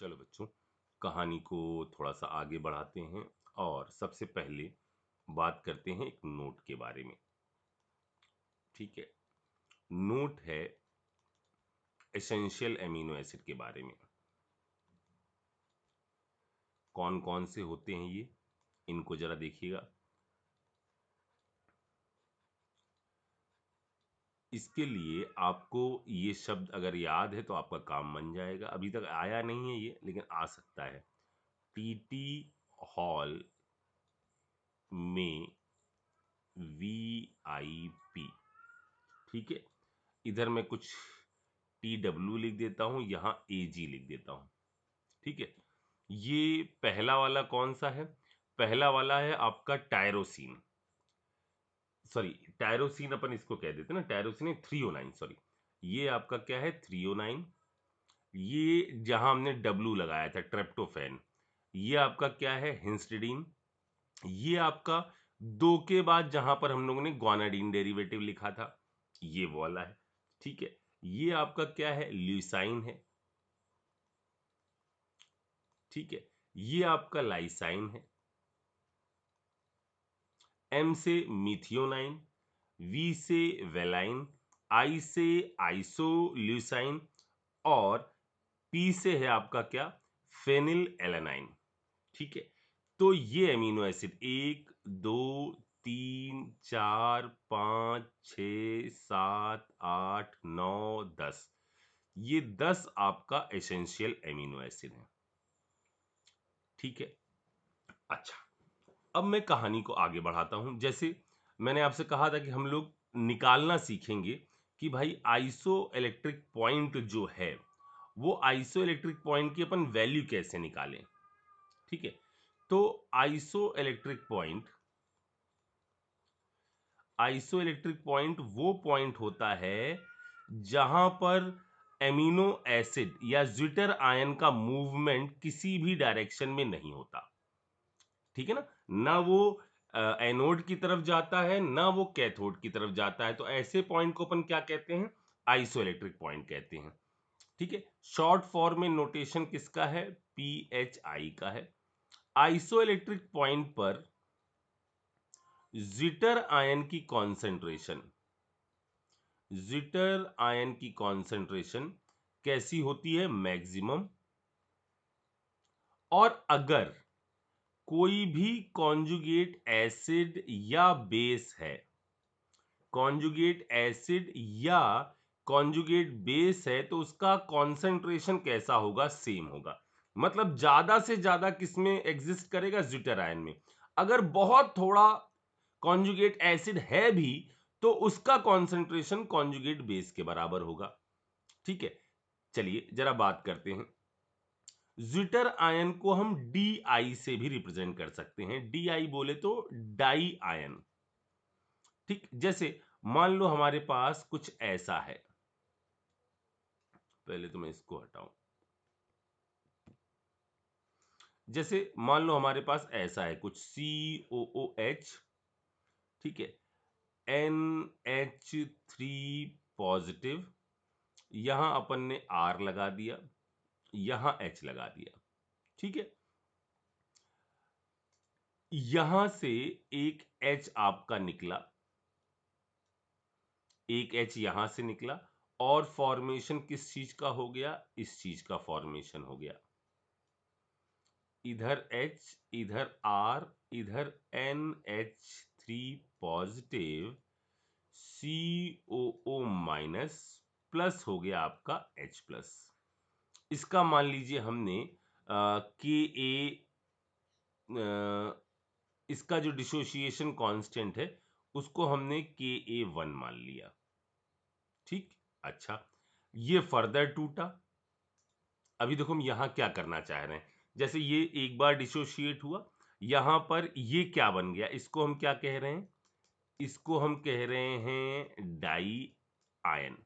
चलो बच्चों, कहानी को थोड़ा सा आगे बढ़ाते हैं और सबसे पहले बात करते हैं एक नोट के बारे में। ठीक है, नोट है एसेंशियल एमिनो एसिड के बारे में। कौन कौन से होते हैं ये, इनको जरा देखिएगा। इसके लिए आपको ये शब्द अगर याद है तो आपका काम बन जाएगा। अभी तक आया नहीं है ये, लेकिन आ सकता है। टीटी हॉल में VIP। ठीक है, इधर मैं कुछ TW लिख देता हूं, यहां AG लिख देता हूं। ठीक है, ये पहला वाला कौन सा है? पहला वाला है आपका टायरोसिन। सॉरी, टायरोसिन अपन इसको कह देते हैं ना, टायरोसिन 309। सॉरी, ये आपका क्या है? 309। ये जहां हमने W लगाया था, ट्रेप्टोफैन, ये आपका क्या है? हिस्टिडीन। ये आपका दो के बाद जहां पर हम लोगों ने ग्वानाडीन डेरिवेटिव लिखा था, ये वो वाला है। ठीक है, ये आपका क्या है? ल्यूसाइन है। ठीक है, ये आपका लाइसाइन है। M से मिथियोनाइन, V से वेलाइन, I से आइसोल्यूसाइन और P से है आपका क्या? Phenyl alanine. ठीक है, तो ये एमिनो एसिड 1 2 3 4 5 6 7 8 9 10, ये 10 आपका एसेंशियल एमिनो एसिड है। ठीक है, अच्छा, अब मैं कहानी को आगे बढ़ाता हूं। जैसे मैंने आपसे कहा था कि हम लोग निकालना सीखेंगे कि भाई आइसो इलेक्ट्रिक पॉइंट जो है, वो आइसो इलेक्ट्रिक पॉइंट की अपन वैल्यू कैसे निकालें। ठीक है, तो आइसो इलेक्ट्रिक पॉइंट वो पॉइंट होता है जहां पर एमिनो एसिड या ज्विटर आयन का मूवमेंट किसी भी डायरेक्शन में नहीं होता। ठीक है ना, ना वो एनोड की तरफ जाता है, ना वो कैथोड की तरफ जाता है। तो ऐसे पॉइंट को अपन क्या कहते हैं? आइसोइलेक्ट्रिक पॉइंट कहते हैं। ठीक है, शॉर्ट फॉर्म में नोटेशन किसका है? PHI का है। आइसोइलेक्ट्रिक पॉइंट पर जिटर आयन की कॉन्सेंट्रेशन कैसी होती है? मैक्सिमम। और अगर कोई भी कॉन्जुगेट एसिड या बेस है, कॉन्जुगेट एसिड या कॉन्जुगेट बेस है, तो उसका कॉन्सेंट्रेशन कैसा होगा? सेम होगा। मतलब ज्यादा से ज्यादा किसमें एग्जिस्ट करेगा? ज्विटर आयन में। अगर बहुत थोड़ा कॉन्जुगेट एसिड है भी, तो उसका कॉन्सेंट्रेशन कॉन्जुगेट बेस के बराबर होगा। ठीक है, चलिए जरा बात करते हैं। ज्विटर आयन को हम DI से भी रिप्रेजेंट कर सकते हैं। DI बोले तो डाई आयन। ठीक, जैसे मान लो हमारे पास कुछ ऐसा है, पहले तो मैं इसको हटाऊं। जैसे मान लो हमारे पास ऐसा है कुछ COOH। ठीक है, NH3 पॉजिटिव, यहां अपन ने R लगा दिया, यहां H लगा दिया। ठीक है, यहां से एक H आपका निकला, एक H यहां से निकला, और फॉर्मेशन किस चीज का हो गया? इस चीज का फॉर्मेशन हो गया। इधर H, इधर R, इधर NH3 positive, COO minus, plus हो गया आपका H प्लस। इसका मान लीजिए हमने Ka, इसका जो डिसोसिएशन कांस्टेंट है उसको हमने Ka1 मान लिया। ठीक, अच्छा, ये फर्दर टूटा। अभी देखो हम यहां क्या करना चाह रहे हैं। जैसे ये एक बार डिसोशिएट हुआ, यहां पर ये क्या बन गया? इसको हम क्या कह रहे हैं? इसको हम कह रहे हैं डाई आयन।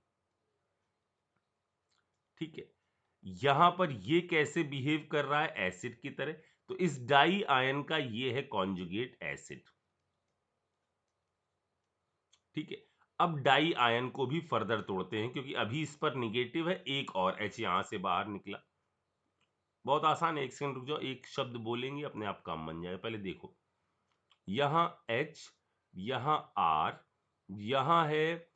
ठीक है, यहां पर ये कैसे बिहेव कर रहा है? एसिड की तरह। तो इस डाई आयन का ये है कॉन्जुगेट एसिड। ठीक है, अब डाई आयन को भी फर्दर तोड़ते हैं, क्योंकि अभी इस पर निगेटिव है, एक और H यहां से बाहर निकला। बहुत आसान है, एक सेकंड रुक जाओ, एक शब्द बोलेंगे अपने आप काम बन जाएगा। पहले देखो, यहाँ H, यहाँ R, यहाँ है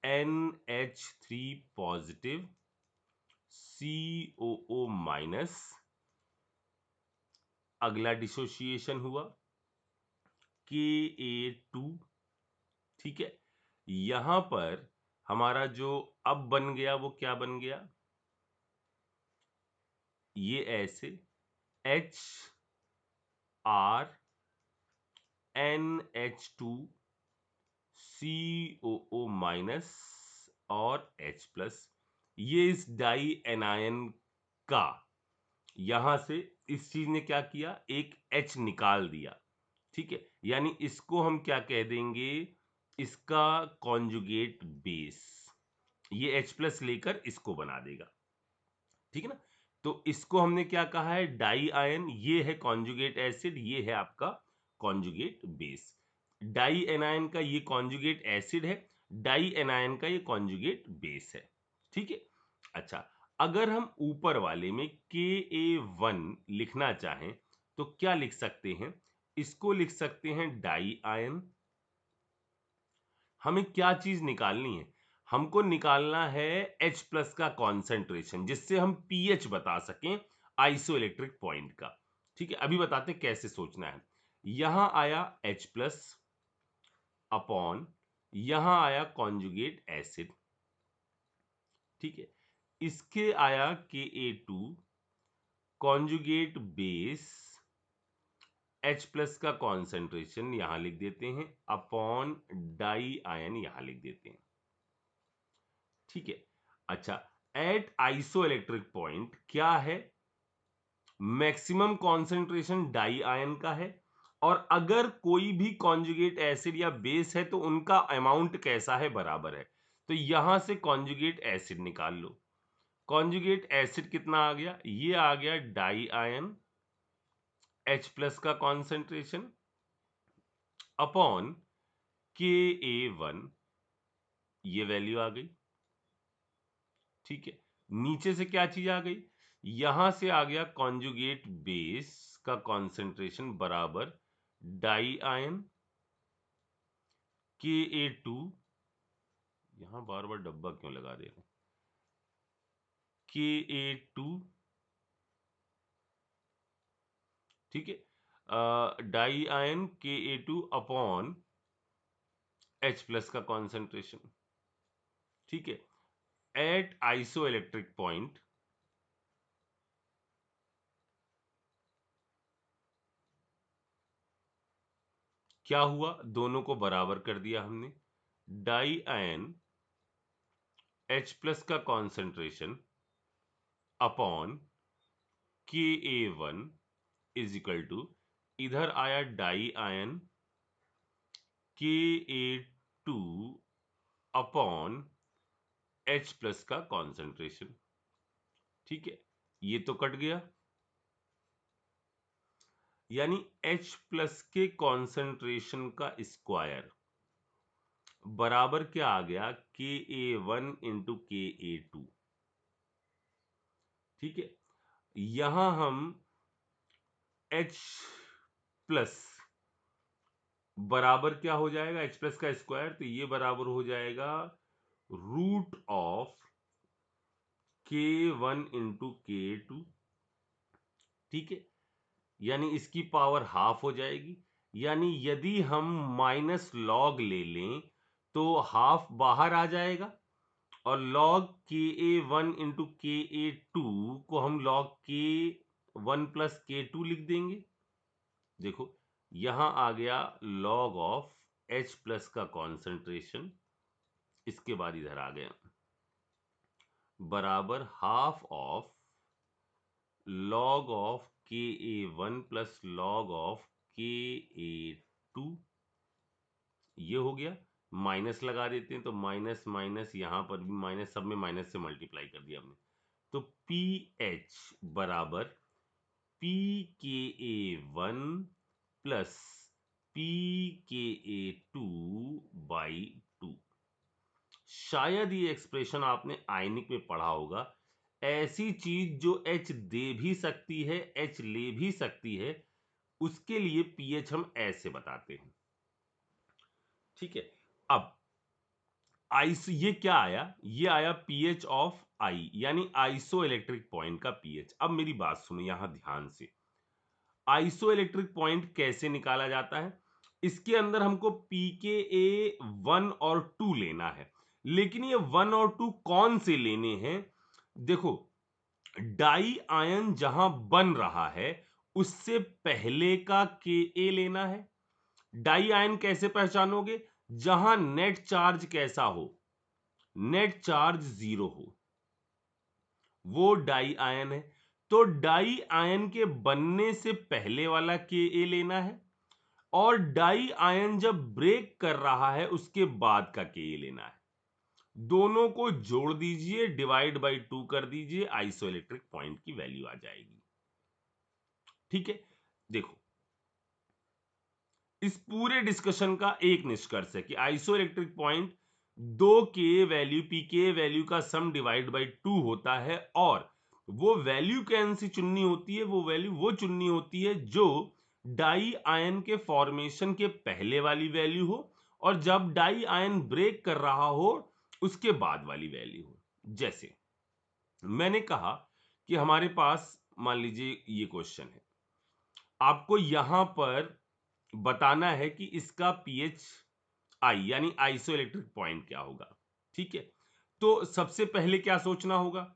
NH3 पॉजिटिव, COO माइनस, अगला डिसोसिएशन हुआ Ka2, ठीक है। यहां पर हमारा जो अब बन गया वो क्या बन गया, ये ऐसे H R NH2 COO minus और H प्लस, ये इस डाई एनायन का यहां से इस चीज ने क्या किया, एक H निकाल दिया, ठीक है। यानी इसको हम क्या कह देंगे, इसका कॉन्जुगेट बेस, ये H प्लस लेकर इसको बना देगा, ठीक है ना। तो इसको हमने क्या कहा है, डाई आयन, ये है कॉन्जुगेट एसिड, ये है आपका कॉन्जुगेट बेस। डाई एनायन का ये कॉन्जुगेट एसिड है, डाई एनायन का ये कॉन्जुगेट बेस है, ठीक है। अच्छा, अगर हम ऊपर वाले में Ka1 लिखना चाहें तो क्या लिख सकते हैं, इसको लिख सकते हैं डाई आयन। हमें क्या चीज निकालनी है, हमको निकालना है H प्लस का कॉन्सेंट्रेशन, जिससे हम pH बता सकें आइसोइलेक्ट्रिक पॉइंट का, ठीक है। अभी बताते हैं कैसे सोचना है। यहां आया H प्लस अपॉन, यहां आया कॉन्जुगेट एसिड, ठीक है। इसके आया Ka2 conjugate base, H plus का कॉन्सेंट्रेशन यहां लिख देते हैं अपॉन डाई आयन यहां लिख देते हैं, ठीक है। अच्छा, एट आइसो इलेक्ट्रिक पॉइंट क्या है, मैक्सिमम कॉन्सेंट्रेशन डाई आयन का है, और अगर कोई भी कॉन्जुगेट एसिड या बेस है तो उनका अमाउंट कैसा है, बराबर है। तो यहां से कॉन्जुगेट एसिड निकाल लो। कॉन्जुगेट एसिड कितना आ गया, ये आ गया डाई आयन H प्लस का कॉन्सेंट्रेशन अपॉन Ka1, ये वैल्यू आ गई, ठीक है। नीचे से क्या चीज आ गई, यहां से आ गया कॉन्जुगेट बेस का कॉन्सेंट्रेशन बराबर डाई आयन Ka2, यहां बार बार डब्बा क्यों लगा दे रहे हैं, Ka2, ठीक है, di ion Ka2 upon H plus का कॉन्सेंट्रेशन, ठीक है। एट आइसो इलेक्ट्रिक पॉइंट क्या हुआ, दोनों को बराबर कर दिया हमने, डाई आयन H प्लस का concentration upon Ka1 is equal to, इधर आया di ion Ka2 upon H plus का कॉन्सेंट्रेशन, ठीक है। ये तो कट गया, यानी H प्लस के कॉन्सेंट्रेशन का स्क्वायर बराबर क्या आ गया, Ka1 इंटू Ka2, ठीक है। यहां हम H प्लस बराबर क्या हो जाएगा, H प्लस का स्क्वायर, तो ये बराबर हो जाएगा root of K1 into K2, ठीक है। यानी इसकी पावर हाफ हो जाएगी, यानी यदि हम माइनस लॉग ले लें तो हाफ बाहर आ जाएगा, और लॉग Ka1 इंटू Ka2 को हम लॉग K1 प्लस K2 लिख देंगे। देखो, यहां आ गया लॉग ऑफ H प्लस का कॉन्सेंट्रेशन, इसके बाद इधर आ गया बराबर half of log of Ka1 plus log of Ka2, ये हो गया। माइनस लगा देते हैं तो माइनस माइनस, यहां पर भी माइनस, सब में माइनस से मल्टीप्लाई कर दिया हमने, तो PH बराबर PKa1 प्लस PKa2 बाई 2। शायद ये एक्सप्रेशन आपने आयनिक में पढ़ा होगा, ऐसी चीज जो H दे भी सकती है, H ले भी सकती है, उसके लिए pH हम ऐसे बताते हैं। ठीक है, अब आइस ये क्या आया, ये आया pH ऑफ आई, यानी आइसो इलेक्ट्रिक पॉइंट का pH। अब मेरी बात सुनो यहां ध्यान से, आइसो इलेक्ट्रिक पॉइंट कैसे निकाला जाता है? इसके अंदर हमको pKa 1 और 2 लेना है, लेकिन ये 1 और 2 कौन से लेने हैं? देखो, डाई आयन जहां बन रहा है उससे पहले का Ka लेना है। डाई आयन कैसे पहचानोगे? जहां नेट चार्ज कैसा हो, नेट चार्ज 0 हो, वो डाई आयन है। तो डाई आयन के बनने से पहले वाला Ka लेना है, और डाई आयन जब ब्रेक कर रहा है उसके बाद का Ka लेना है। दोनों को जोड़ दीजिए, डिवाइड बाई 2 कर दीजिए, आइसोइलेक्ट्रिक पॉइंट की वैल्यू आ जाएगी। ठीक है, देखो, इस पूरे डिस्कशन का एक निष्कर्ष है कि आइसोइलेक्ट्रिक पॉइंट 2 के वैल्यू pK वैल्यू का सम डिवाइड बाई 2 होता है, और वो वैल्यू कौन सी चुननी होती है? वो वैल्यू वो चुननी होती है जो डाई आयन के फॉर्मेशन के पहले वाली वैल्यू हो, और जब डाई आयन ब्रेक कर रहा हो उसके बाद वाली वैल्यू हो। जैसे मैंने कहा कि हमारे पास मान लीजिए ये क्वेश्चन है, आपको यहां पर बताना है कि इसका pH आई यानी आइसोइलेक्ट्रिक पॉइंट क्या होगा। ठीक है, तो सबसे पहले क्या सोचना होगा?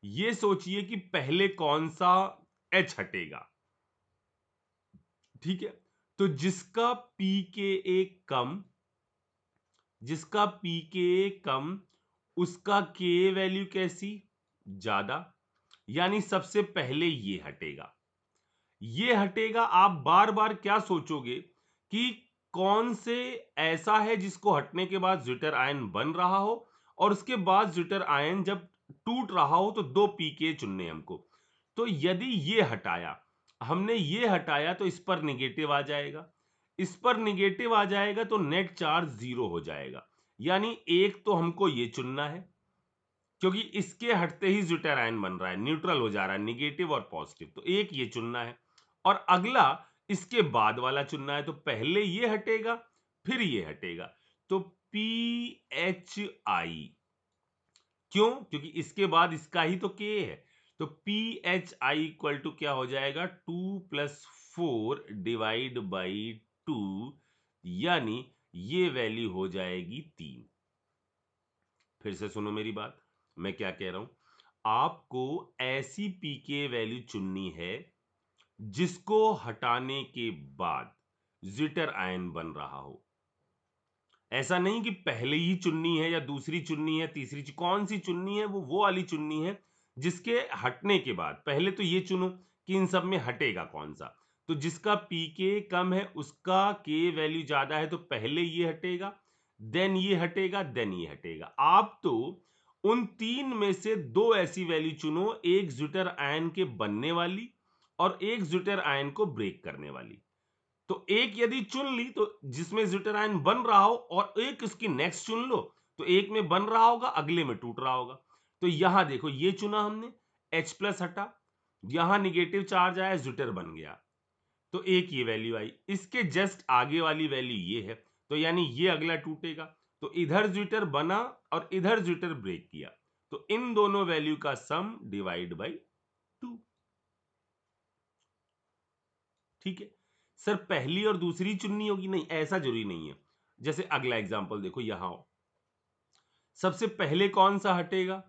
ये सोचिए कि पहले कौन सा H हटेगा। ठीक है, तो जिसका pKa कम, जिसका pKa कम, उसका Ka वैल्यू कैसी? ज्यादा, यानी सबसे पहले ये हटेगा। ये हटेगा, आप बार बार क्या सोचोगे कि कौन से ऐसा है जिसको हटने के बाद ज्विटर आयन बन रहा हो, और उसके बाद ज्विटर आयन जब टूट रहा हो तो 2 पीके चुनने हमको। तो यदि ये हटाया, हमने ये हटाया, तो इस पर निगेटिव आ जाएगा, इस पर निगेटिव आ जाएगा तो नेट चार्ज 0 हो जाएगा। यानी एक तो हमको ये चुनना है, क्योंकि इसके हटते ही ज्विटर आयन बन रहा है, न्यूट्रल हो जा रहा है, निगेटिव और पॉजिटिव, तो एक ये चुनना है। और अगला इसके बाद वाला चुनना है, तो पहले ये हटेगा फिर ये हटेगा, तो PHI। क्यों? क्योंकि इसके बाद इसका ही तो K है, तो PHI इक्वल टू क्या हो जाएगा? 2 + 4 डिवाइड बाई 2, यानी ये वैल्यू हो जाएगी 3। फिर से सुनो मेरी बात, मैं क्या कह रहा हूं, आपको ऐसी पीके वैल्यू चुननी है जिसको हटाने के बाद ज्विटर आयन बन रहा हो। ऐसा नहीं कि पहले ही चुननी है या दूसरी चुननी है, तीसरी कौन सी चुननी है? वो वाली चुननी है जिसके हटने के बाद, पहले तो ये चुनो कि इन सब में हटेगा कौन सा। तो जिसका पीके कम है उसका के वैल्यू ज्यादा है, तो पहले ये हटेगा, देन ये हटेगा, देन ये हटेगा। आप तो उन 3 में से 2 ऐसी वैल्यू चुनो, एक ज्विटर आयन के बनने वाली और एक ज्विटर आयन को ब्रेक करने वाली। तो एक यदि चुन ली तो जिसमें ज्विटर आयन बन रहा हो, और एक उसकी नेक्स्ट चुन लो तो एक में बन रहा होगा, अगले में टूट रहा होगा। तो यहां देखो, ये चुना हमने, H+ हटा, यहां निगेटिव चार्ज आया, ज्विटर बन गया, तो एक ये वैल्यू आई। इसके जस्ट आगे वाली वैल्यू ये है, तो यानी ये अगला टूटेगा, तो इधर ज्विटर बना और इधर ज्विटर ब्रेक किया, तो इन दोनों वैल्यू का सम डिवाइड बाई 2। ठीक है सर, पहली और दूसरी चुननी होगी? नहीं, ऐसा जरूरी नहीं है। जैसे अगला एग्जांपल देखो, यहां सबसे पहले कौन सा हटेगा?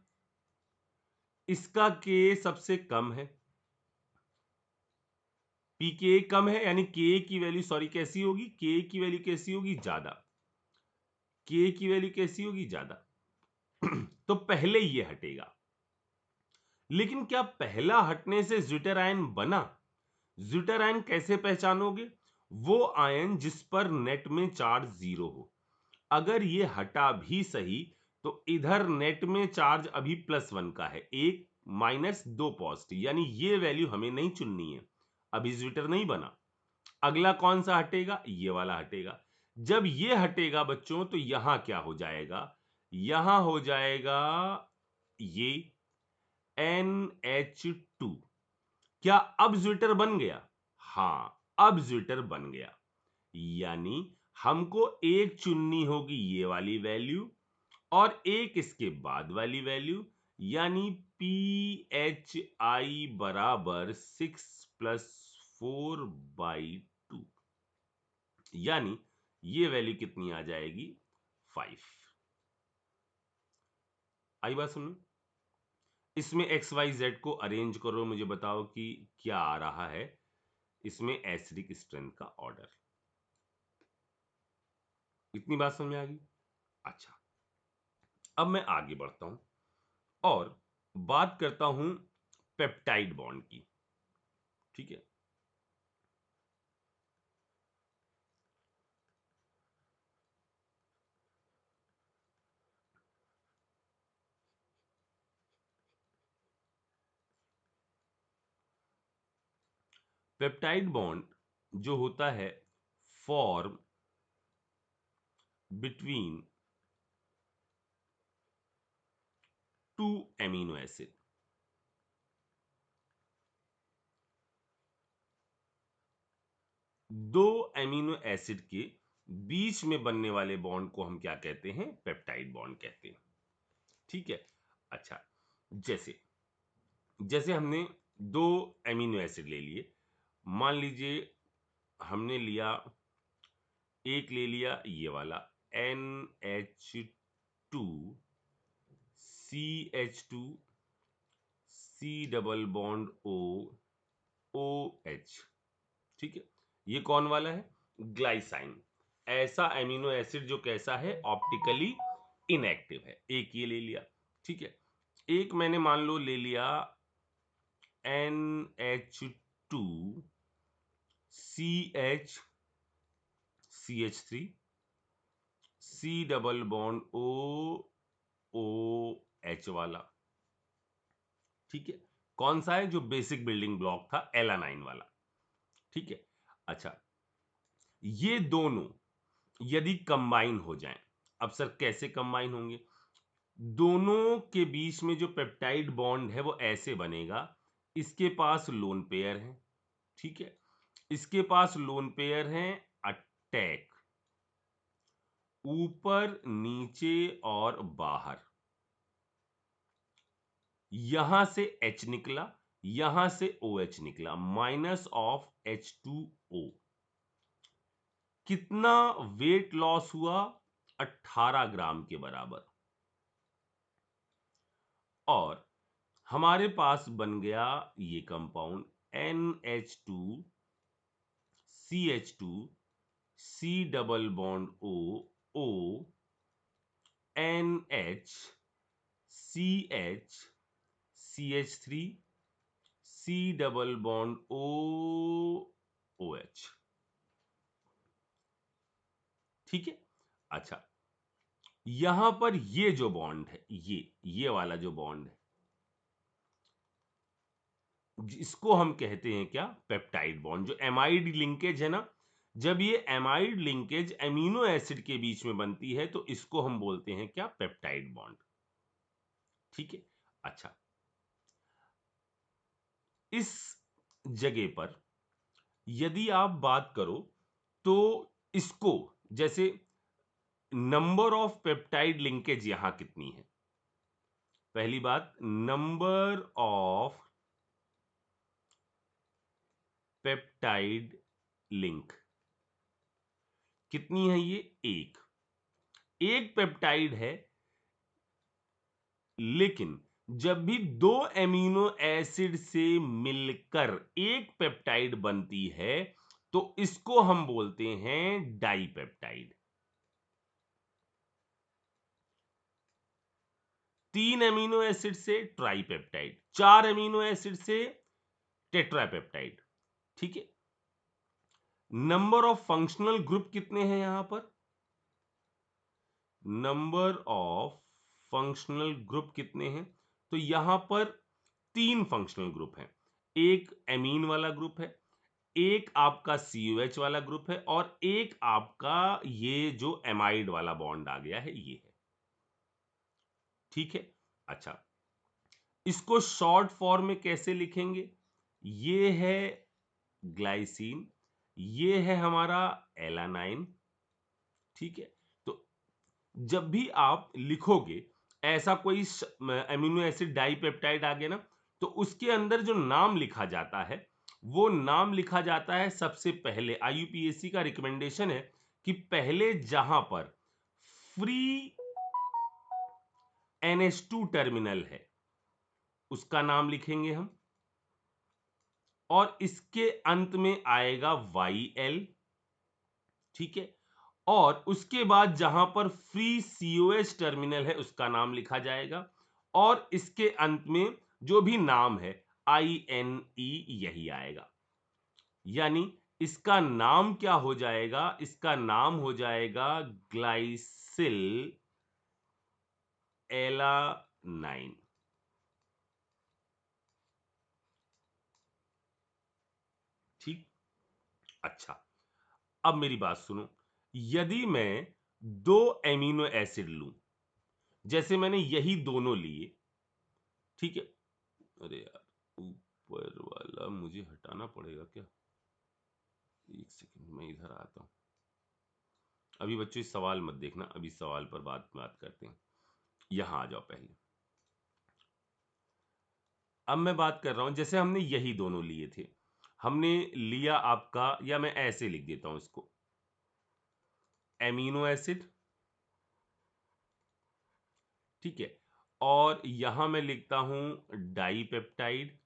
इसका के सबसे कम है, पीके कम है, यानी के की वैल्यू, सॉरी, कैसी होगी? के की वैल्यू कैसी होगी? ज्यादा। के की वैल्यू कैसी होगी? ज्यादा। तो पहले ये हटेगा। लेकिन क्या पहला हटने से ज्विटर आयन बना? ज्विटर आयन कैसे पहचानोगे? वो आयन जिस पर नेट में चार्ज 0 हो। अगर ये हटा भी सही, तो इधर नेट में चार्ज अभी +1 का है, 1 - 2 पॉजिटिव, यानी ये वैल्यू हमें नहीं चुननी है, अभी ज्विटर नहीं बना। अगला कौन सा हटेगा? ये वाला हटेगा। जब ये हटेगा बच्चों, तो यहां क्या हो जाएगा? यहां हो जाएगा ये, NH2। क्या अब ज्विटर बन गया? हाँ, अब ज्विटर बन गया। यानी हमको एक चुननी होगी ये वाली वैल्यू और एक इसके बाद वाली वैल्यू, यानी PHI बराबर 6+4/2, यानी ये वैल्यू कितनी आ जाएगी? 5। आई बात सुनो। इसमें XYZ को अरेंज करो, मुझे बताओ कि क्या आ रहा है इसमें एसिडिक स्ट्रेंथ का ऑर्डर। इतनी बात समझ में आ गई? अच्छा, अब मैं आगे बढ़ता हूं और बात करता हूं पेप्टाइड बॉन्ड की। ठीक है, पेप्टाइड बॉन्ड जो होता है form between two amino acid. दो एमिनो एसिड के बीच में बनने वाले बॉन्ड को हम क्या कहते हैं? पेप्टाइड बॉन्ड कहते हैं। ठीक है, अच्छा, जैसे जैसे हमने दो एमिनो एसिड ले लिए, मान लीजिए हमने लिया, एक ले लिया ये वाला NH2 CH2 C double bond O OH। ठीक है, ये कौन वाला है? ग्लाइसाइन। ऐसा एमिनो एसिड जो कैसा है? ऑप्टिकली इनएक्टिव है। एक ये ले लिया। ठीक है, एक मैंने मान लो ले लिया NH2 CH3 C double bond OH वाला। ठीक है, कौन सा है? जो बेसिक बिल्डिंग ब्लॉक था, एलानाइन वाला। ठीक है, अच्छा, ये दोनों यदि कंबाइन हो जाएं, अब सर कैसे कंबाइन होंगे? दोनों के बीच में जो पेप्टाइड बॉन्ड है वो ऐसे बनेगा, इसके पास लोन पेयर है। ठीक है, इसके पास लोन पेयर है अटैक, ऊपर नीचे और बाहर। यहां से H निकला, यहां से OH निकला, माइनस ऑफ H2O। कितना वेट लॉस हुआ? 18 ग्राम के बराबर। और हमारे पास बन गया ये compound NH2 CH2 C double bond O NH CH CH3 C double bond OH। ठीक है, अच्छा, यहां पर ये जो बॉन्ड है, ये वाला जो बॉन्ड है, इसको हम कहते हैं क्या? Peptide bond. जो एमाइड लिंकेज है ना, जब ये एमाइड लिंकेज एमिनो एसिड के बीच में बनती है तो इसको हम बोलते हैं क्या? Peptide bond. ठीक है, अच्छा, इस जगह पर यदि आप बात करो तो इसको, जैसे नंबर ऑफ पेप्टाइड लिंकेज यहां कितनी है? पहली बात, नंबर ऑफ पेप्टाइड लिंक कितनी है? ये एक पेप्टाइड है, लेकिन जब भी दो एमिनो एसिड से मिलकर एक पेप्टाइड बनती है तो इसको हम बोलते हैं डाइपेप्टाइड। 3 एमिनो एसिड से ट्राइपेप्टाइड, 4 एमिनो एसिड से टेट्रापेप्टाइड। ठीक है, नंबर ऑफ फंक्शनल ग्रुप कितने हैं यहां पर? नंबर ऑफ फंक्शनल ग्रुप कितने हैं? तो यहां पर 3 फंक्शनल ग्रुप हैं। एक एमीन वाला ग्रुप है, एक आपका COH वाला ग्रुप है और एक आपका ये जो एमाइड वाला बॉन्ड आ गया है, ये है। ठीक है, अच्छा, इसको शॉर्ट फॉर्म में कैसे लिखेंगे? ये है ग्लाइसिन, ये है हमारा एलानाइन, ठीक है। तो जब भी आप लिखोगे ऐसा कोई अमीनो एसिड डाइपेप्टाइड आ गया ना, तो उसके अंदर जो नाम लिखा जाता है वो नाम लिखा जाता है सबसे पहले। आईयूपीएससी का रिकमेंडेशन है कि पहले जहां पर फ्री NH2 टर्मिनल है उसका नाम लिखेंगे हम, और इसके अंत में आएगा YL, ठीक है। और उसके बाद जहां पर फ्री COH टर्मिनल है उसका नाम लिखा जाएगा, और इसके अंत में जो भी नाम है INE यही आएगा। यानी इसका नाम क्या हो जाएगा? इसका नाम हो जाएगा ग्लाइसिल एलानाइन। ठीक। अच्छा, अब मेरी बात सुनो। यदि मैं दो एमिनो एसिड लूं, जैसे मैंने यही दोनों लिए, ठीक है। अरे यार, ऊपर वाला मुझे हटाना पड़ेगा क्या? एक सेकंड, मैं इधर आता हूं। अभी बच्चों इस सवाल मत देखना, अभी सवाल पर बात करते हैं। यहां आ जाओ पहले। अब मैं बात कर रहा हूं, जैसे हमने यही दोनों लिए थे, हमने लिया आपका, या मैं ऐसे लिख देता हूं इसको, एमिनो एसिड, ठीक है। और यहां मैं लिखता हूं डाइपेप्टाइड,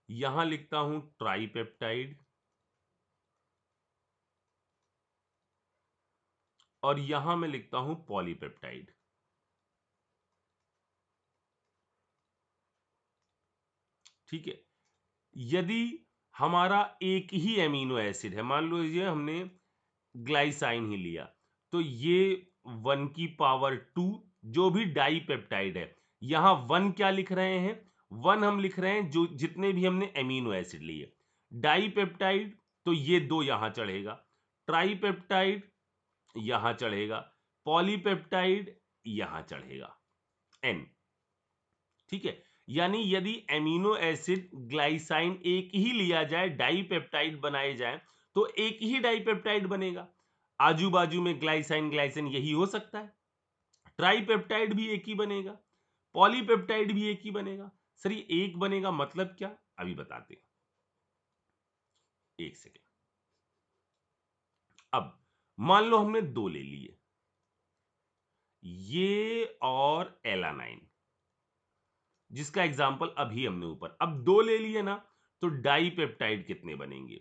यहां लिखता हूं ट्राइपेप्टाइड, और यहां मैं लिखता हूं पॉलीपेप्टाइड। ठीक है। यदि हमारा एक ही एमिनो एसिड है, मान लो ये हमने ग्लाइसाइन ही लिया, तो ये 1 की पावर 2 जो भी डाइपेप्टाइड है, यहां 1 क्या लिख रहे हैं? 1 हम लिख रहे हैं जो जितने भी हमने एमिनो एसिड लिए। डाइपेप्टाइड तो ये 2 यहां चढ़ेगा, ट्राइपेप्टाइड यहां चढ़ेगा, पॉलीपेप्टाइड यहां चढ़ेगा, N। ठीक है। यानी यदि एमिनो एसिड ग्लाइसाइन एक ही लिया जाए, डाइपेप्टाइड बनाए जाए, तो एक ही डाइपेप्टाइड बनेगा। आजू बाजू में ग्लाइसाइन ग्लाइसिन यही हो सकता है। ट्राइपेप्टाइड भी एक ही बनेगा, पॉलीपेप्टाइड भी एक ही बनेगा। सर ये एक बनेगा मतलब क्या? अभी बताते हैं, एक सेकेंड। अब मान लो हमने दो ले लिए, ये और एलानाइन, जिसका एग्जाम्पल अभी हमने ऊपर, अब दो ले लिए ना, तो डाइपेप्टाइड कितने बनेंगे?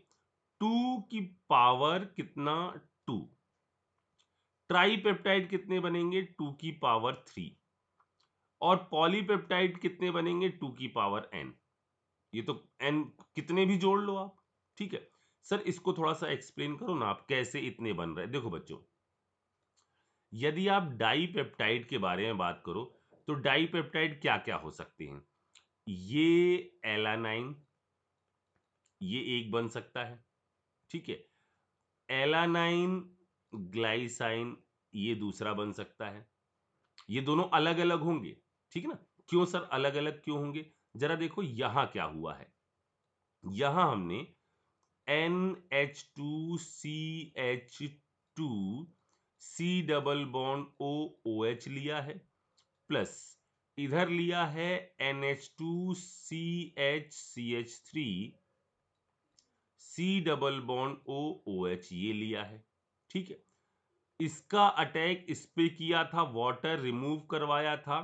2 की पावर कितना? 2। ट्राइपेप्टाइड कितने बनेंगे? 2 की पावर 3। और पॉलीपेप्टाइड कितने बनेंगे? 2 की पावर n। ये तो n कितने भी जोड़ लो आप, ठीक है। सर इसको थोड़ा सा एक्सप्लेन करो ना आप, कैसे इतने बन रहे हैं? देखो बच्चों, यदि आप डाइपेप्टाइड के बारे में बात करो, तो डाइपेप्टाइड क्या क्या हो सकते हैं? ये एलानाइन, ये एक बन सकता है, ठीक है। एलानाइन ग्लाइसाइन, ये दूसरा बन सकता है। ये दोनों अलग अलग होंगे, ठीक है ना। क्यों सर अलग अलग क्यों होंगे? जरा देखो यहां क्या हुआ है। यहां हमने NH2CH2 C double bond OOH लिया है, प्लस इधर लिया है NH2CH3 C double bond OOH, ये लिया है, ठीक है। इसका अटैक इस पे किया था, वाटर रिमूव करवाया था,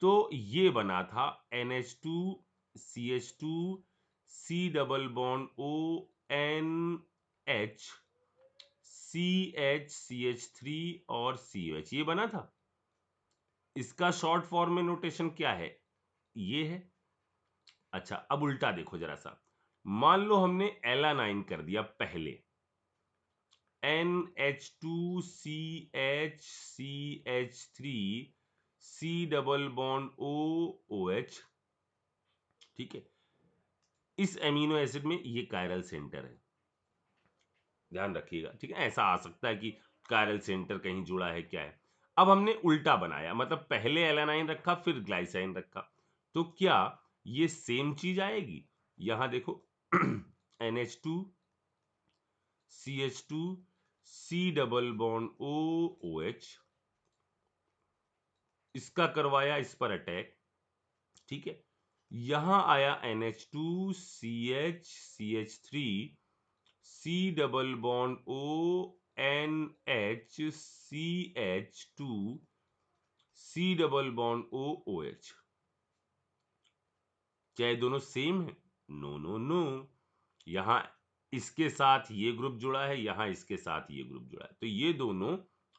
तो ये बना था NH2CH2 C double bond ONH CH और COH, ये बना था। इसका शॉर्ट फॉर्म में नोटेशन क्या है? ये है। अच्छा अब उल्टा देखो जरा सा, मान लो हमने एलानाइन कर दिया पहले, NH2CH3 C double bond OOH, ठीक है। इस एमिनो एसिड में ये कायरल सेंटर है, ध्यान रखिएगा, ठीक है। ऐसा आ सकता है कि कायरल सेंटर कहीं जुड़ा है, क्या है। अब हमने उल्टा बनाया, मतलब पहले एलानाइन रखा फिर ग्लाइसाइन रखा, तो क्या ये सेम चीज आएगी? यहां देखो NH2 CH2 C double bond OH, इसका करवाया इस पर अटैक, ठीक है। यहां आया NH2 CH CH3 C double bond ONH CH2 C double bond OH, क्या ये दोनों सेम है? नो नो नो, यहां इसके साथ ये ग्रुप जुड़ा है, यहां इसके साथ ये ग्रुप जुड़ा है, तो ये दोनों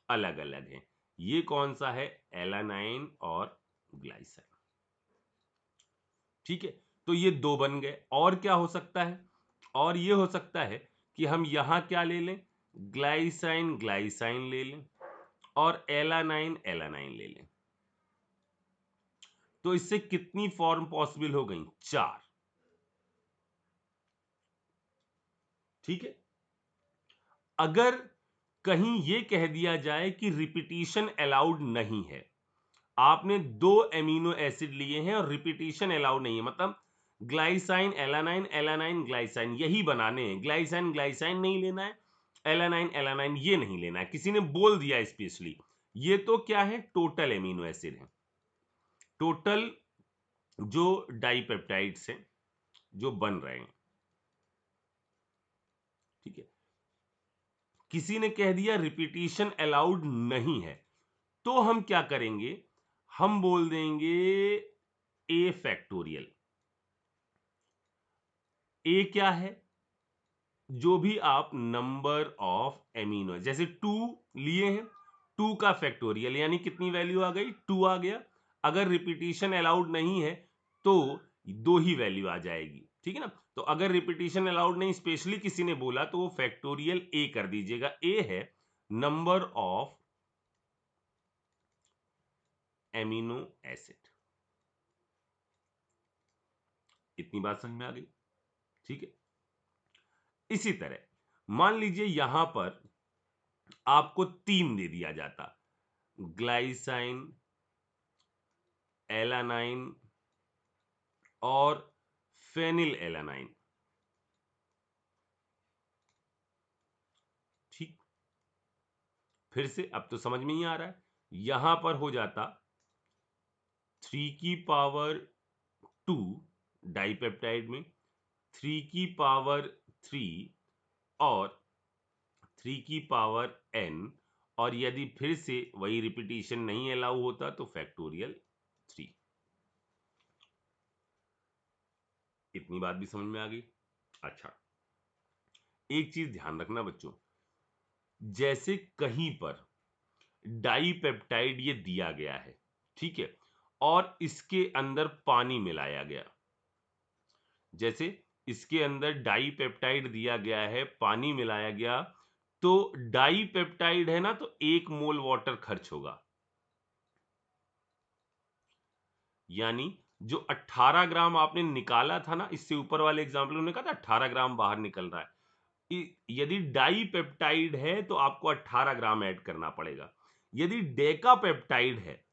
अलग अलग हैं। ये कौन सा है? एलानाइन और ग्लाइसाइन, ठीक है। तो ये दो बन गए। और क्या हो सकता है? और ये हो सकता है कि हम यहां क्या ले लें, ग्लाइसाइन ग्लाइसाइन ले लें और एलानाइन एलानाइन ले लें। तो इससे कितनी फॉर्म पॉसिबल हो गई? 4, ठीक है। अगर कहीं ये कह दिया जाए कि रिपीटिशन अलाउड नहीं है, आपने 2 एमिनो एसिड लिए हैं और रिपीटिशन अलाउड नहीं है, मतलब ग्लाइसाइन एलानाइन एलानाइन ग्लाइसाइन यही बनाने हैं, ग्लाइसाइन ग्लाइसाइन नहीं लेना है, एलानाइन एलानाइन ये नहीं लेना है, किसी ने बोल दिया स्पेशली, ये तो क्या है? टोटल एमिनो एसिड है, टोटल जो डाइपेप्टाइड्स हैं जो बन रहे हैं, ठीक है। किसी ने कह दिया रिपीटिशन अलाउड नहीं है, तो हम क्या करेंगे? हम बोल देंगे ए फैक्टोरियल। ए क्या है? जो भी आप नंबर ऑफ एमिनो, जैसे 2 लिए हैं, 2 का फैक्टोरियल यानी कितनी वैल्यू आ गई? 2 आ गया। अगर रिपीटिशन अलाउड नहीं है तो 2 ही वैल्यू आ जाएगी, ठीक है ना। तो अगर रिपीटिशन अलाउड नहीं स्पेशली किसी ने बोला तो वो फैक्टोरियल ए कर दीजिएगा। ए है नंबर ऑफ एमिनो एसिड। इतनी बात समझ में आ गई, ठीक है। इसी तरह मान लीजिए यहां पर आपको 3 दे दिया जाता, ग्लाइसाइन एलानाइन और फेनिल एलानाइन, ठीक। फिर से अब तो समझ में ही आ रहा है, यहां पर हो जाता 3 की पावर 2 डाइपेप्टाइड में, 3 की पावर 3 और 3 की पावर n, और यदि फिर से वही रिपीटिशन नहीं अलाउ होता तो फैक्टोरियल 3। इतनी बात भी समझ में आ गई। अच्छा, एक चीज ध्यान रखना बच्चों, जैसे कहीं पर डाइपेप्टाइड ये दिया गया है, ठीक है, और इसके अंदर पानी मिलाया गया, जैसे इसके अंदर डाइपेप्टाइड दिया गया है, पानी मिलाया गया, तो डाइपेप्टाइड है ना, तो 1 मोल वाटर खर्च होगा, यानी जो 18 ग्राम आपने निकाला था ना, इससे ऊपर वाले एग्जाम्पल में कहा था 18 ग्राम बाहर निकल रहा है, यदि डाइपेप्टाइड है तो आपको 18 ग्राम ऐड करना पड़ेगा। यदि डेकापेप्टाइड है,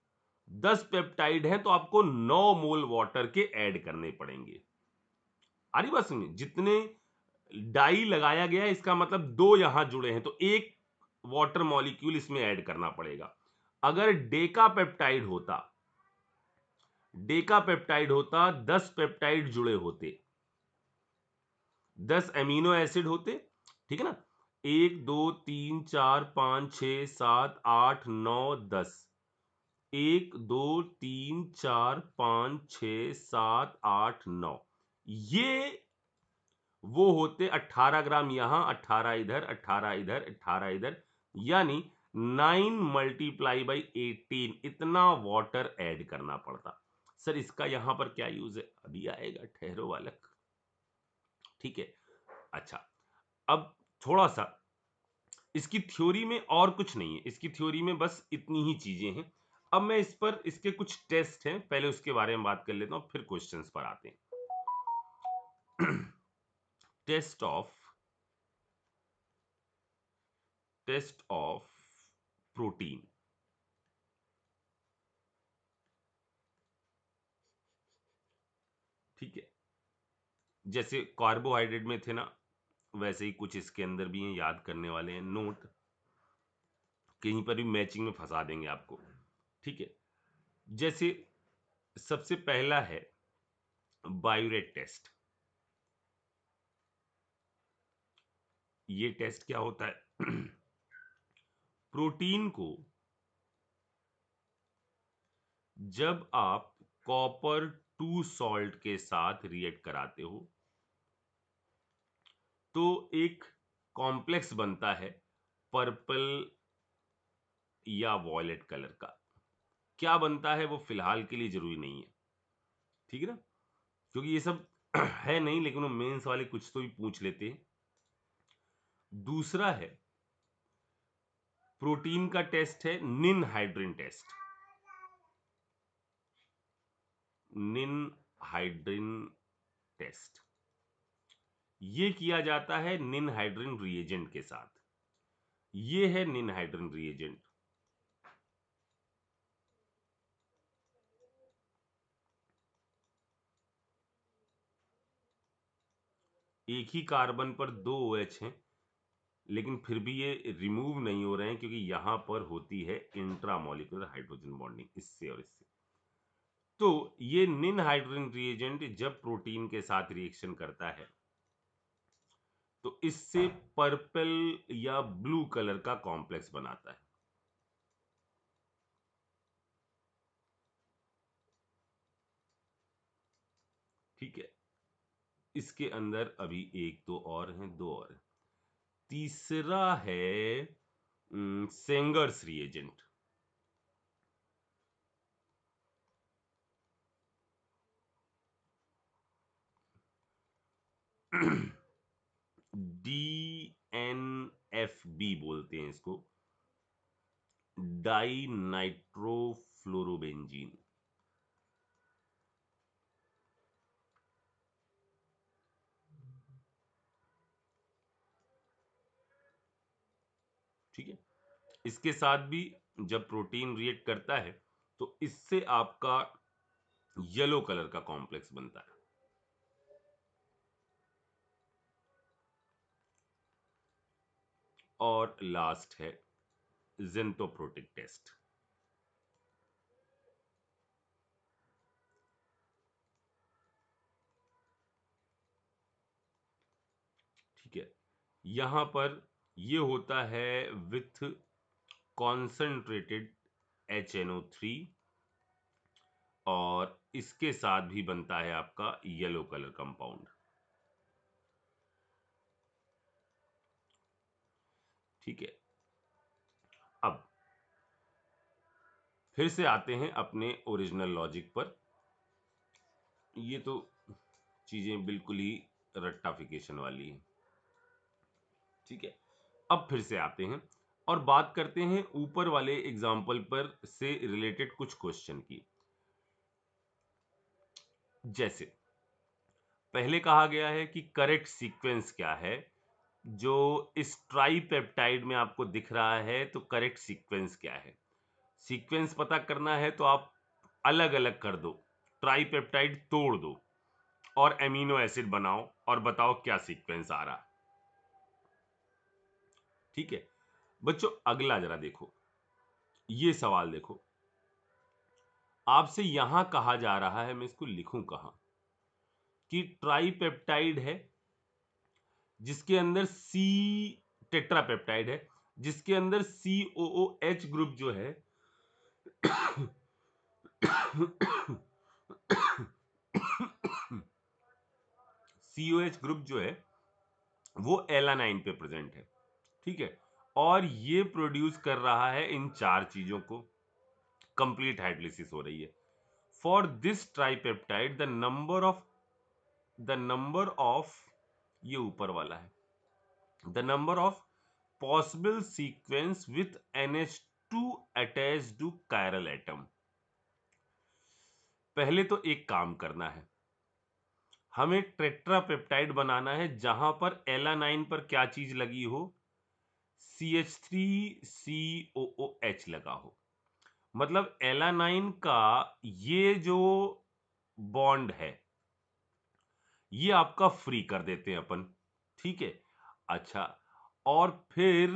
10 पेप्टाइड है, तो आपको 9 मोल वाटर के ऐड करने पड़ेंगे। आ रही बात समझ? जितने डाई लगाया गया है इसका मतलब 2 यहां जुड़े हैं, तो 1 वाटर मॉलिक्यूल इसमें ऐड करना पड़ेगा। अगर डेकापेप्टाइड होता 10 पेप्टाइड जुड़े होते, 10 एमिनो एसिड होते, ठीक है ना। 1 2 3 4 5 6 7 8 9 10, 1 2 3 4 5 6 7 8 9, ये वो होते 18 ग्राम यहां, 18 इधर, 18 इधर, 18 इधर, यानी 9 × 18 वाटर ऐड करना पड़ता। सर इसका यहां पर क्या यूज है? अभी आएगा, ठहरो बालक, ठीक है। अच्छा, अब थोड़ा सा इसकी थ्योरी में और कुछ नहीं है, इसकी थ्योरी में बस इतनी ही चीजें हैं। अब मैं इस पर इसके कुछ टेस्ट हैं, पहले उसके बारे में बात कर लेता हूं, फिर क्वेश्चंस पर आते हैं। टेस्ट ऑफ प्रोटीन, ठीक है, जैसे कार्बोहाइड्रेट में थे ना, वैसे ही कुछ इसके अंदर भी हैं, याद करने वाले हैं, नोट कहीं पर भी मैचिंग में फंसा देंगे आपको। ठीक है, जैसे सबसे पहला है बायोरेट टेस्ट। ये टेस्ट क्या होता है? प्रोटीन को जब आप कॉपर 2 सॉल्ट के साथ रिएक्ट कराते हो तो एक कॉम्प्लेक्स बनता है पर्पल या वॉयलेट कलर का। क्या बनता है वो फिलहाल के लिए जरूरी नहीं है, ठीक है ना, क्योंकि ये सब है नहीं, लेकिन वो मेंस वाले कुछ तो भी पूछ लेते हैं। दूसरा है प्रोटीन का टेस्ट है निन हाइड्रिन टेस्ट। निन हाइड्रिन टेस्ट ये किया जाता है निन हाइड्रिन रिएजेंट के साथ। ये है निन हाइड्रिन रिएजेंट। एक ही कार्बन पर 2 OH हैं, लेकिन फिर भी ये रिमूव नहीं हो रहे हैं क्योंकि यहां पर होती है इंट्रामॉलिक्यूलर हाइड्रोजन बॉन्डिंग इससे और इससे। तो ये निन हाइड्रोजन रिएजेंट जब प्रोटीन के साथ रिएक्शन करता है तो इससे पर्पल या ब्लू कलर का कॉम्प्लेक्स बनाता है। ठीक है, इसके अंदर अभी एक दो और हैं, दो और हैं। तीसरा है सेंगर्स रिएजेंट। DNFB बोलते हैं इसको, डाई नाइट्रोफ्लोरोबेंजीन। ठीक है, इसके साथ भी जब प्रोटीन रिएक्ट करता है तो इससे आपका येलो कलर का कॉम्प्लेक्स बनता है। और लास्ट है जेंटोप्रोटिक टेस्ट। ठीक है, यहां पर ये होता है विथ कॉन्सेंट्रेटेड HNO3 और इसके साथ भी बनता है आपका येलो कलर कंपाउंड। ठीक है, अब फिर से आते हैं अपने ओरिजिनल लॉजिक पर। ये तो चीजें बिल्कुल ही रट्टाफिकेशन वाली है। ठीक है, अब फिर से आते हैं और बात करते हैं ऊपर वाले एग्जाम्पल पर से रिलेटेड कुछ क्वेश्चन की। जैसे पहले कहा गया है कि करेक्ट सीक्वेंस क्या है, जो इस ट्राइपेप्टाइड में आपको दिख रहा है, तो करेक्ट सीक्वेंस क्या है। सीक्वेंस पता करना है तो आप अलग अलग कर दो, ट्राइपेप्टाइड तोड़ दो और एमिनो एसिड बनाओ और बताओ क्या सीक्वेंस आ रहा। ठीक है बच्चों, अगला जरा देखो, ये सवाल देखो, आपसे यहां कहा जा रहा है, मैं इसको लिखूं कहां, कि ट्राइपेप्टाइड है जिसके अंदर सी, टेट्रापेप्टाइड है जिसके अंदर COOH ग्रुप जो है COH ग्रुप जो है वो एलानाइन पे प्रेजेंट है। ठीक है, और ये प्रोड्यूस कर रहा है इन चार चीजों को, कंप्लीट हाइड्रोलिसिस हो रही है। For this tripeptide the number of ये ऊपर वाला है, the number of possible sequence with NH2 attached to chiral atom. पहले तो एक काम करना है, हमें टेट्रापेप्टाइड बनाना है जहां पर एलानाइन पर क्या चीज लगी हो, CH3COOH लगा हो। मतलब एलानाइन का ये जो बॉन्ड है ये आपका फ्री कर देते हैं अपन, ठीक है। अच्छा, और फिर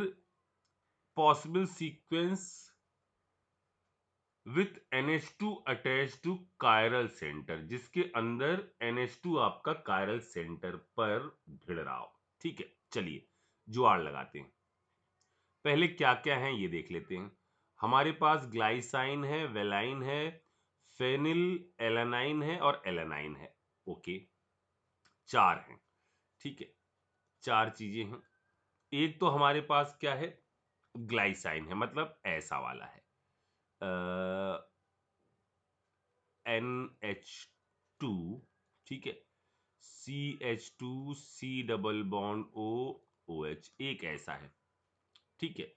possible sequence with NH2 attach to chiral center, जिसके अंदर NH2 आपका कायरल सेंटर पर भिड़ रहा हो, ठीक है। चलिए जुगाड़ लगाते हैं। पहले क्या क्या है ये देख लेते हैं। हमारे पास ग्लाइसाइन है, वेलाइन है, फेनिल एलानाइन है और एलानाइन है। ओके, चार हैं, ठीक है। चार चीजें हैं। एक तो हमारे पास क्या है, ग्लाइसाइन है, मतलब ऐसा वाला है, NH2, ठीक है। CH2 C double bond O OH, एक ऐसा है, ठीक है।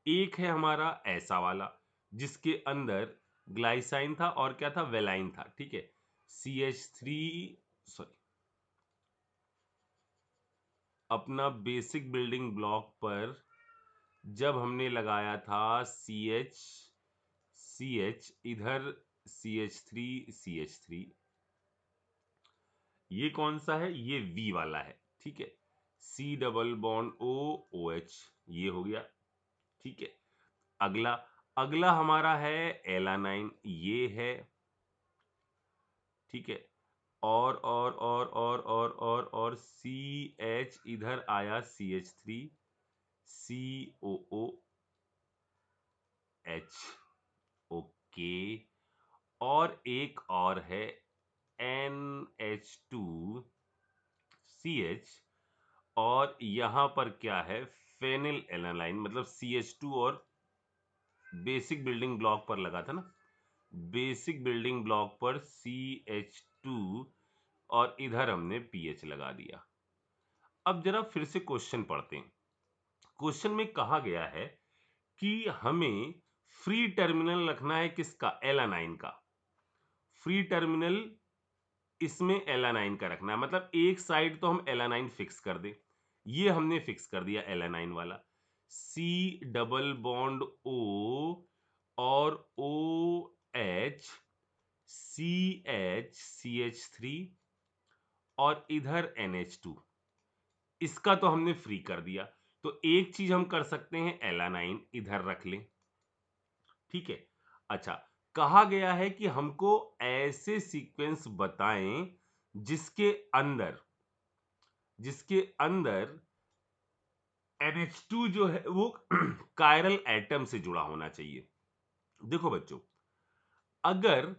एक है हमारा ऐसा वाला जिसके अंदर ग्लाइसाइन था और क्या था, वेलाइन था, ठीक है। CH3, सॉरी, अपना बेसिक बिल्डिंग ब्लॉक पर जब हमने लगाया था CH इधर CH3, ये कौन सा है, ये V वाला है, ठीक है। C double bond O OH, ये हो गया, ठीक है। अगला अगला हमारा है एलानाइन, ये है, ठीक है। और CH इधर आया CH3 COOH, ओके। और एक और है NH2CH, और यहां पर क्या है, फेनिल एलानाइन, मतलब CH2 और बेसिक बिल्डिंग ब्लॉक पर लगा था ना, बेसिक बिल्डिंग ब्लॉक पर CH2 और इधर हमने पीएच लगा दिया। अब जरा फिर से क्वेश्चन पढ़ते हैं। क्वेश्चन में कहा गया है कि हमें फ्री टर्मिनल रखना है किसका, एलानाइन का। फ्री टर्मिनल इसमें एलानाइन का रखना है, मतलब एक साइड तो हम एलानाइन फिक्स कर दें। ये हमने फिक्स कर दिया एलानाइन वाला, C डबल बॉन्ड O और OH CH3 और इधर NH2, इसका तो हमने फ्री कर दिया। तो एक चीज हम कर सकते हैं, एलानाइन इधर रख लें, ठीक है। अच्छा, कहा गया है कि हमको ऐसे सीक्वेंस बताएं जिसके अंदर NH2 जो है वो कायरल एटम से जुड़ा होना चाहिए। देखो बच्चों, अगर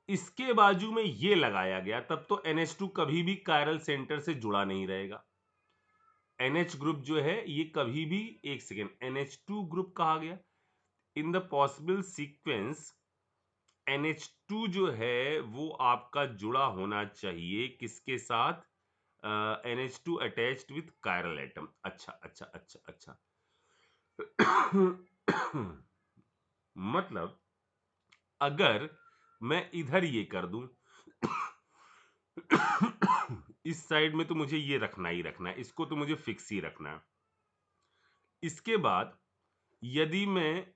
इसके बाजू में ये लगाया गया तब तो NH2 कभी भी कायरल सेंटर से जुड़ा नहीं रहेगा। NH ग्रुप जो है ये कभी भी, एक सेकेंड, NH2 ग्रुप कहा गया, in the possible sequence NH2 जो है वो आपका जुड़ा होना चाहिए किसके साथ, NH2 attached with chiral atom. अच्छा अच्छा अच्छा अच्छा मतलब अगर मैं इधर ये कर दूं इस साइड में, तो मुझे ये रखना ही रखना है, इसको तो मुझे फिक्स ही रखना है। इसके बाद यदि मैं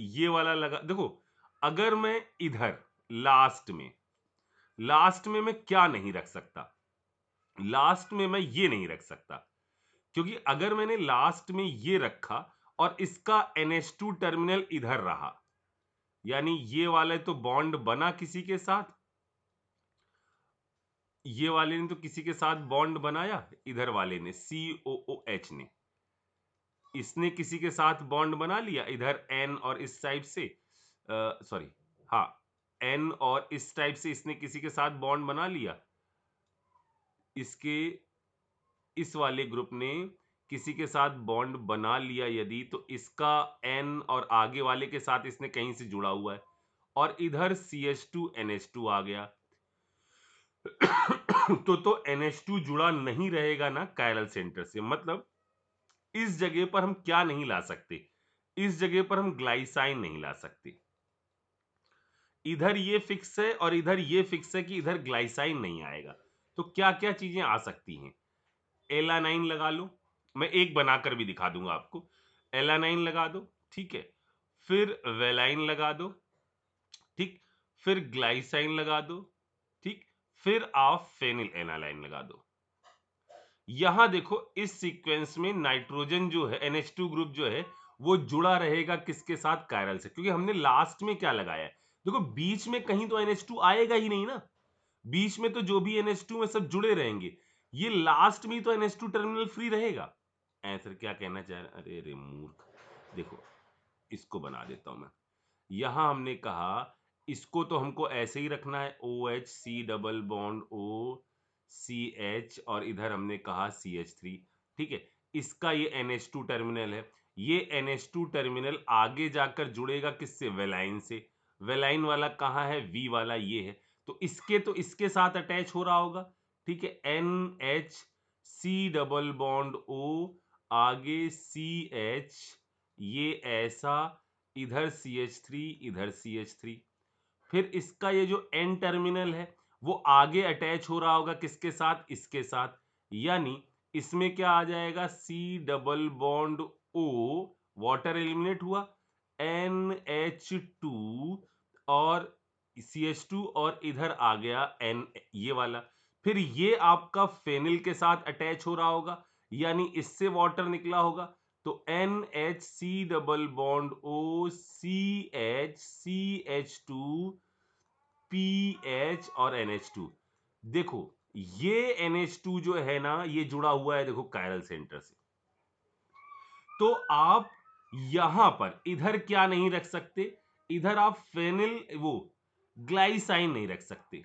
ये वाला लगा, देखो, अगर मैं इधर लास्ट में मैं क्या नहीं रख सकता, लास्ट में मैं ये नहीं रख सकता, क्योंकि अगर मैंने लास्ट में ये रखा और इसका NH2 टर्मिनल इधर रहा, यानी ये वाले तो बॉन्ड बना किसी के साथ, ये वाले ने तो किसी के साथ बॉन्ड बनाया, इधर वाले ने COOH ने, इसने किसी के साथ बॉन्ड बना लिया इधर N और इस टाइप से, सॉरी, हाँ, N और इस टाइप से इसने किसी के साथ बॉन्ड बना लिया, इसके इस वाले ग्रुप ने किसी के साथ बॉन्ड बना लिया यदि, तो इसका N और आगे वाले के साथ इसने कहीं से जुड़ा हुआ है, और इधर CH2 NH2 आ गया तो NH2 जुड़ा नहीं रहेगा ना कायरल सेंटर से, मतलब इस जगह पर हम क्या नहीं ला सकते, इस जगह पर हम ग्लाइसाइन नहीं ला सकते। इधर ये फिक्स है और इधर ये फिक्स है कि इधर ग्लाइसाइन नहीं आएगा, तो क्या क्या चीजें आ सकती हैं, एलानाइन लगा लो, मैं एक बनाकर भी दिखा दूंगा आपको, एलानाइन लगा दो, ठीक है। फिर वेलाइन लगा दो, ठीक। फिर ग्लाइसाइन लगा दो, ठीक। फिर आप फेनिल एनालाइन लगा दो। यहां देखो इस सीक्वेंस में नाइट्रोजन जो है NH2 ग्रुप जो है वो जुड़ा रहेगा किसके साथ, कायरल से, क्योंकि हमने लास्ट में क्या लगाया है, देखो बीच में कहीं तो NH2 आएगा ही नहीं ना, बीच में तो जो भी NH2 में सब जुड़े रहेंगे, ये लास्ट में तो NH2 टर्मिनल फ्री रहेगा। आंसर क्या कहना चाह रहे, अरे रे मूर्ख, देखो इसको बना देता हूं मैं। यहां हमने कहा इसको तो हमको ऐसे ही रखना है, OH C double bond O CH, और इधर हमने कहा CH3, ठीक है। इसका ये NH2 टर्मिनल है, ये NH2 टर्मिनल आगे जाकर जुड़ेगा किससे, वेलाइन से। वेलाइन वाला कहाँ है, V वाला ये है, तो इसके साथ अटैच हो रहा होगा, ठीक है। NH C double bond O, आगे CH, ये ऐसा, इधर CH3, इधर CH3। फिर इसका ये जो N टर्मिनल है वो आगे अटैच हो रहा होगा किसके साथ, इसके साथ, यानी इसमें क्या आ जाएगा, C double bond O, water eliminate हुआ, NH2 और CH2, और इधर आ गया N, ये वाला। फिर ये आपका फेनिल के साथ अटैच हो रहा होगा, यानी इससे वाटर निकला होगा, तो NHC double bond O CH CH2 PH और NH2। देखो ये NH2 जो है ना, ये जुड़ा हुआ है देखो कायरल सेंटर से, तो आप यहां पर इधर क्या नहीं रख सकते, इधर आप फेनिल वो ग्लाइसाइन नहीं रख सकते,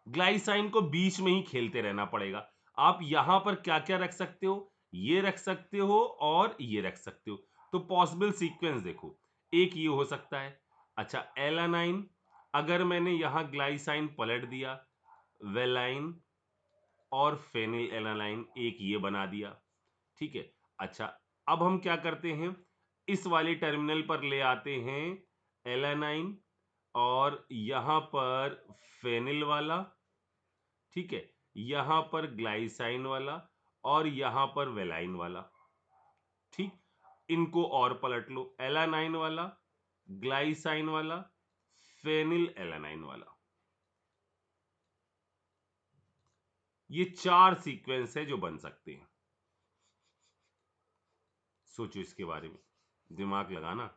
ग्लाइसाइन को बीच में ही खेलते रहना पड़ेगा। आप यहां पर क्या क्या रख सकते हो, ये रख सकते हो और ये रख सकते हो। तो पॉसिबल सीक्वेंस देखो, एक ये हो सकता है, अच्छा एलानाइन, अगर मैंने यहां ग्लाइसाइन पलट दिया, वेलाइन और फेनिल एलानाइन एक ये बना दिया, ठीक है। अच्छा अब हम क्या करते हैं, इस वाले टर्मिनल पर ले आते हैं एलानाइन, और यहां पर फेनिल वाला, ठीक है, यहां पर ग्लाइसाइन वाला, और यहां पर वेलाइन वाला, ठीक। इनको और पलट लो, एलानाइन वाला, ग्लाइसाइन वाला, फेनिल एलानाइन वाला, ये चार सीक्वेंस है जो बन सकते हैं। सोचो इसके बारे में, दिमाग लगाना,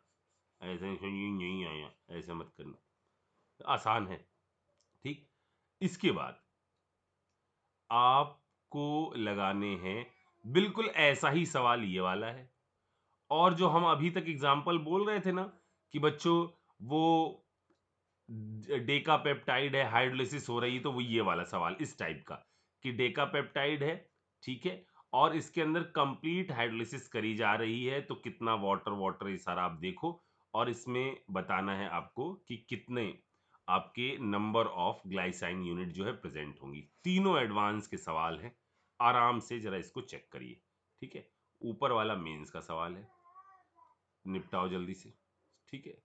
ऐसे नहीं आया, ऐसा मत करना, आसान है, ठीक। इसके बाद आपको लगाने हैं, बिल्कुल ऐसा ही सवाल ये वाला है, और जो हम अभी तक एग्जाम्पल बोल रहे थे ना कि बच्चों वो डेकापेप्टाइड है, हाइड्रोलिसिस हो रही है, तो वो ये वाला सवाल इस टाइप का कि डेकापेप्टाइड है, ठीक है, और इसके अंदर कंप्लीट हाइड्रोलिसिस करी जा रही है, तो कितना वाटर वाटर ये सारा आप देखो, और इसमें बताना है आपको कि कितने आपके नंबर ऑफ ग्लाइसाइन यूनिट जो है प्रेजेंट होंगी। तीनों एडवांस के सवाल हैं, आराम से जरा इसको चेक करिए, ठीक है। ऊपर वाला मेंस का सवाल है, निपटाओ जल्दी से, ठीक है।